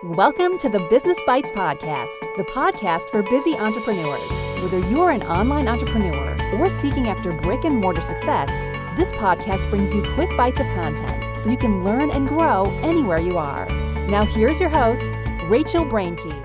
Welcome to the Business Bites Podcast, the podcast for busy entrepreneurs. Whether you're an online entrepreneur or seeking after brick and mortar success, this podcast brings you quick bites of content so you can learn and grow anywhere you are. Now here's your host, Rachel Brainke.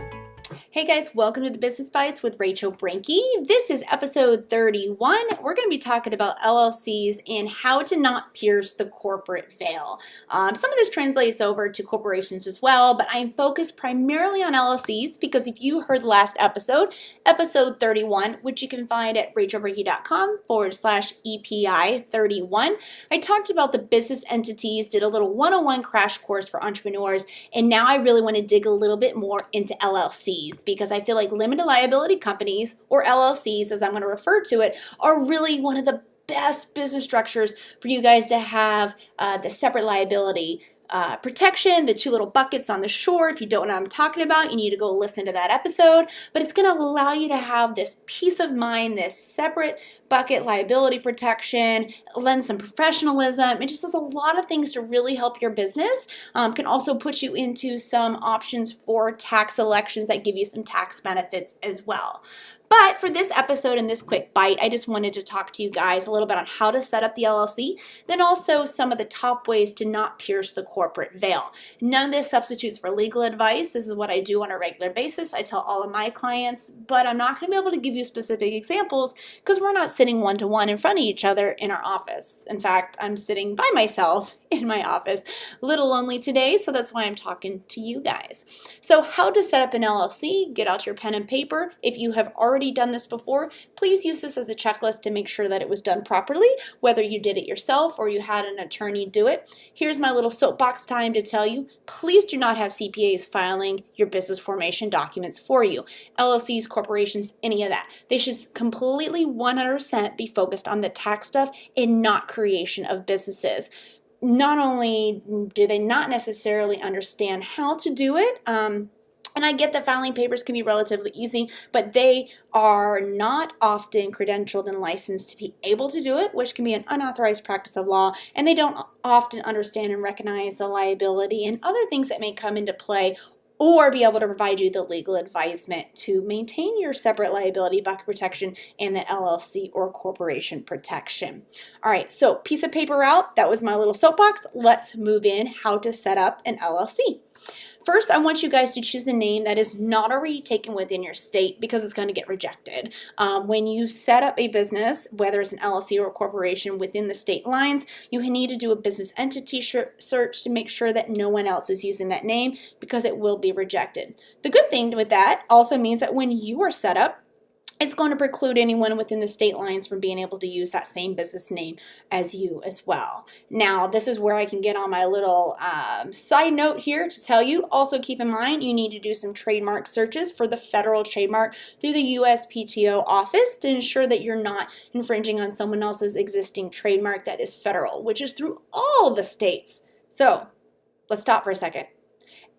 Hey guys, welcome to the Business Bites with Rachel Brainke. This is episode 31. We're going to be talking about LLCs and how to not pierce the corporate veil. Some of this translates over to corporations as well, but I'm focused primarily on LLCs because if you heard the last episode, episode 31, which you can find at rachelbrainke.com/EPI31, I talked about the business entities, did a little 101 crash course for entrepreneurs, and now I really want to dig a little bit more into LLCs. Because I feel like limited liability companies, or LLCs as I'm going to refer to it, are really one of the best business structures for you guys to have the separate liability protection, the two little buckets on the shore. If you don't know what I'm talking about, you need to go listen to that episode. But it's going to allow you to have this peace of mind, this separate bucket liability protection, lend some professionalism. It just does a lot of things to really help your business. Can also put you into some options for tax elections that give you some tax benefits as well. But for this episode and this quick bite, I just wanted to talk to you guys a little bit on how to set up the LLC, then also some of the top ways to not pierce the corporate veil. None of this substitutes for legal advice. This is what I do on a regular basis. I tell all of my clients, but I'm not going to be able to give you specific examples because we're not sitting one-to-one in front of each other in our office. In fact, I'm sitting by myself in my office, a little lonely today, so that's why I'm talking to you guys. So how to set up an LLC, get out your pen and paper. If you have already done this before, please use this as a checklist to make sure that it was done properly, whether you did it yourself or you had an attorney do it. Here's my little soapbox time to tell you, please do not have CPAs filing your business formation documents for you. LLCs, corporations, any of that. They should completely 100% be focused on the tax stuff and not creation of businesses. Not only do they not necessarily understand how to do it, and I get that filing papers can be relatively easy, but they are not often credentialed and licensed to be able to do it, which can be an unauthorized practice of law, and they don't often understand and recognize the liability and other things that may come into play or be able to provide you the legal advisement to maintain your separate liability bucket protection and the LLC or corporation protection. All right, so piece of paper out. That was my little soapbox. Let's move in how to set up an LLC. First, I want you guys to choose a name that is not already taken within your state because it's going to get rejected. When you set up a business, whether it's an LLC or a corporation within the state lines, you need to do a business entity search to make sure that no one else is using that name because it will be rejected. The good thing with that also means that when you are set up, it's going to preclude anyone within the state lines from being able to use that same business name as you as well. Now, this is where I can get on my little side note here to tell you. Also, keep in mind, you need to do some trademark searches for the federal trademark through the USPTO office to ensure that you're not infringing on someone else's existing trademark that is federal, which is through all the states. So, let's stop for a second.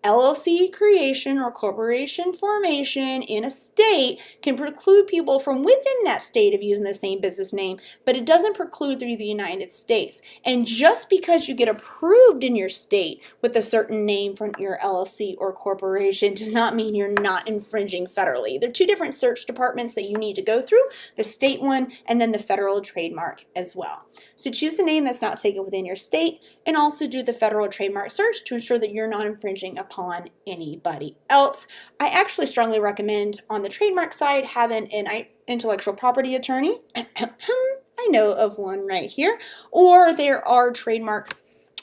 LLC creation or corporation formation in a state can preclude people from within that state of using the same business name, but it doesn't preclude through the United States. And just because you get approved in your state with a certain name from your LLC or corporation does not mean you're not infringing federally. There are two different search departments that you need to go through, the state one and then the federal trademark as well. So choose the name that's not taken within your state and also do the federal trademark search to ensure that you're not infringing upon anybody else. I actually strongly recommend on the trademark side having an intellectual property attorney. I know of one right here. Or there are trademark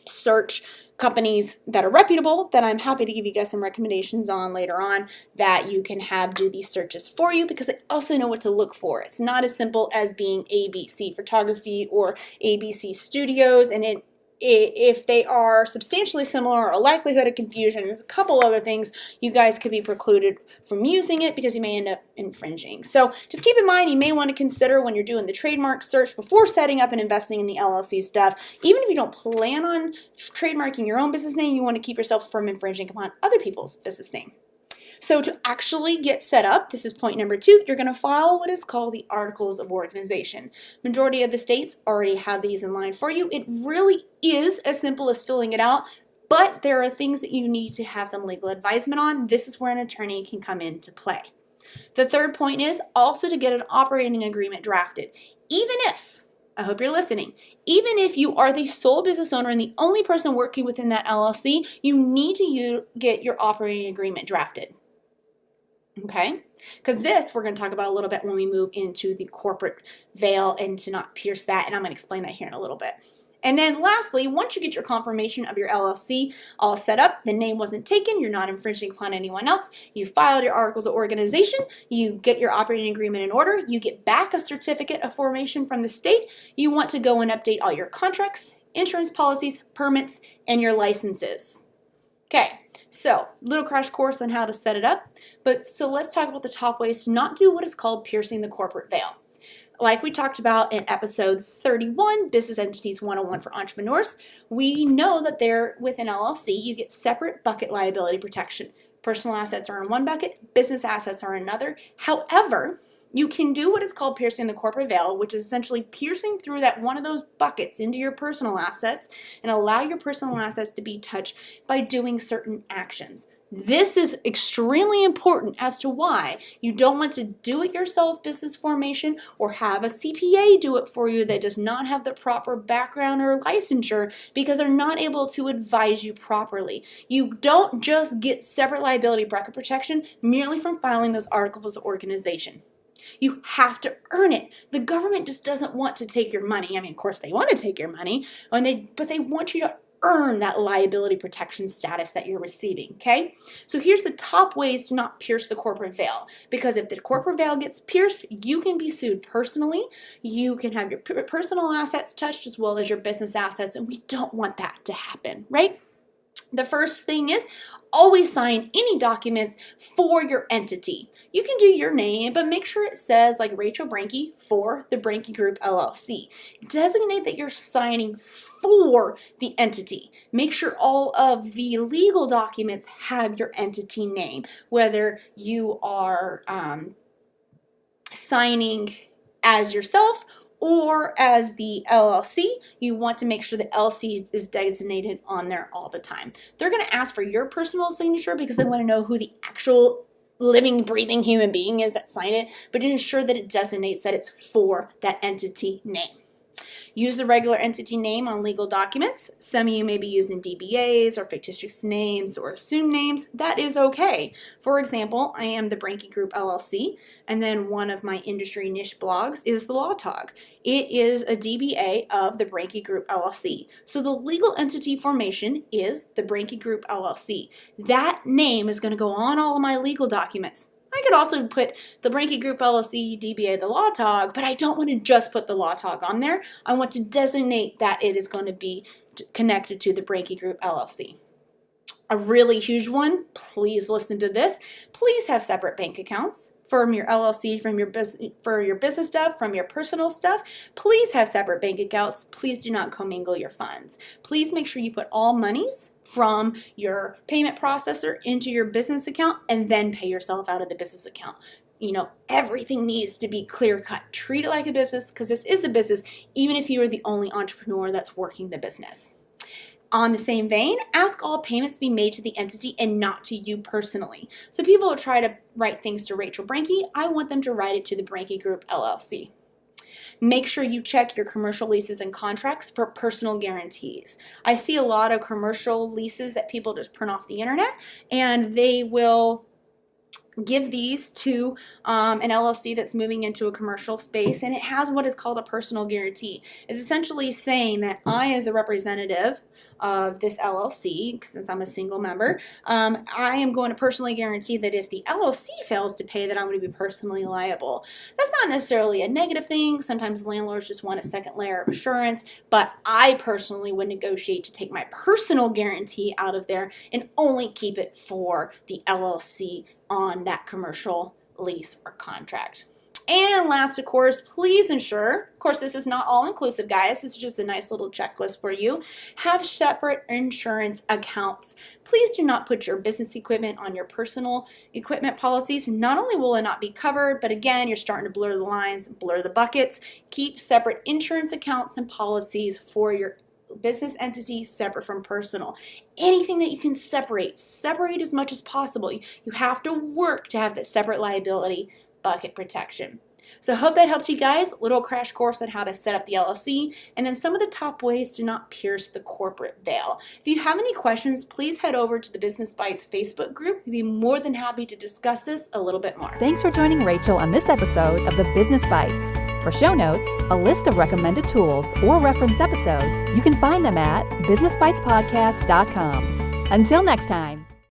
search companies that are reputable that I'm happy to give you guys some recommendations on later on that you can have do these searches for you because they also know what to look for. It's not as simple as being ABC Photography or ABC Studios, and if they are substantially similar or a likelihood of confusion and a couple other things, you guys could be precluded from using it because you may end up infringing. So just keep in mind, you may want to consider when you're doing the trademark search before setting up and investing in the LLC stuff, even if you don't plan on trademarking your own business name, you want to keep yourself from infringing upon other people's business name. So to actually get set up, this is point number 2, you're going to file what is called the Articles of Organization. Majority of the states already have these in line for you. It really is as simple as filling it out. But there are things that you need to have some legal advisement on. This is where an attorney can come into play. The third point is also to get an operating agreement drafted. Even if, I hope you're listening, even if you are the sole business owner and the only person working within that LLC, you need to get your operating agreement drafted. Okay? Because this we're going to talk about a little bit when we move into the corporate veil and to not pierce that, and I'm going to explain that here in a little bit. And then lastly, once you get your confirmation of your LLC all set up, the name wasn't taken, you're not infringing upon anyone else, you filed your articles of organization, you get your operating agreement in order, you get back a certificate of formation from the state, you want to go and update all your contracts, insurance policies, permits, and your licenses. Okay, so little crash course on how to set it up. So let's talk about the top ways to not do what is called piercing the corporate veil. Like we talked about in episode 31, Business Entities 101 for Entrepreneurs, we know that there with an LLC, you get separate bucket liability protection. Personal assets are in one bucket, business assets are in another. However, you can do what is called piercing the corporate veil, which is essentially piercing through that one of those buckets into your personal assets and allow your personal assets to be touched by doing certain actions. This is extremely important as to why you don't want to do it yourself business formation or have a CPA do it for you that does not have the proper background or licensure because they're not able to advise you properly. You don't just get separate liability bracket protection merely from filing those articles of organization. You have to earn it. The government just doesn't want to take your money. I mean, of course, they want to take your money, but they want you to earn that liability protection status that you're receiving, okay? So here's the top ways to not pierce the corporate veil, because if the corporate veil gets pierced, you can be sued personally, you can have your personal assets touched as well as your business assets, and we don't want that to happen, right? The first thing is always sign any documents for your entity. You can do your name, but make sure it says like Rachel Branke for the Branke Group LLC. Designate that you're signing for the entity. Make sure all of the legal documents have your entity name, whether you are signing as yourself or as the LLC, you want to make sure the LLC is designated on there all the time. They're going to ask for your personal signature because they want to know who the actual living, breathing human being is that signed it, but ensure that it designates that it's for that entity name. Use the regular entity name on legal documents. Some of you may be using DBAs or fictitious names or assumed names. That is okay. For example, I am the Branke Group LLC, and then one of my industry niche blogs is the Law Talk. It is a DBA of the Branke Group LLC. So the legal entity formation is the Branke Group LLC. That name is going to go on all of my legal documents. I could also put the Branke Group LLC, DBA, the Law Talk, but I don't want to just put the Law Talk on there. I want to designate that it is going to be connected to the Branke Group LLC. A really huge one, please listen to this. Please have separate bank accounts from your LLC, from your business, for your business stuff, from your personal stuff. Please have separate bank accounts. Please do not commingle your funds. Please make sure you put all monies from your payment processor into your business account and then pay yourself out of the business account. You know, everything needs to be clear cut. Treat it like a business because this is a business, even if you are the only entrepreneur that's working the business. On the same vein, ask all payments be made to the entity and not to you personally. So people will try to write things to Rachel Branke. I want them to write it to the Branke Group LLC. Make sure you check your commercial leases and contracts for personal guarantees. I see a lot of commercial leases that people just print off the internet, and they will give these to an LLC that's moving into a commercial space, and it has what is called a personal guarantee. It's essentially saying that I, as a representative of this LLC, since I'm a single member, I am going to personally guarantee that if the LLC fails to pay, that I'm going to be personally liable. That's not necessarily a negative thing. Sometimes landlords just want a second layer of assurance, but I personally would negotiate to take my personal guarantee out of there and only keep it for the LLC on that commercial lease or contract. And last, of course, please ensure, of course, this is not all inclusive, guys. This is just a nice little checklist for you. Have separate insurance accounts. Please do not put your business equipment on your personal equipment policies. Not only will it not be covered, but again, you're starting to blur the lines, blur the buckets. Keep separate insurance accounts and policies for your business entity separate from personal. Anything that you can separate as much as possible. You have to work to have that separate liability bucket protection. So I hope that helped you guys. Little crash course on how to set up the LLC and then some of the top ways to not pierce the corporate veil. If you have any questions, please head over to the Business Bites Facebook group. We'd be more than happy to discuss this a little bit more. Thanks for joining Rachel on this episode of the Business Bites. For show notes, a list of recommended tools, or referenced episodes, you can find them at businessbitespodcast.com. Until next time.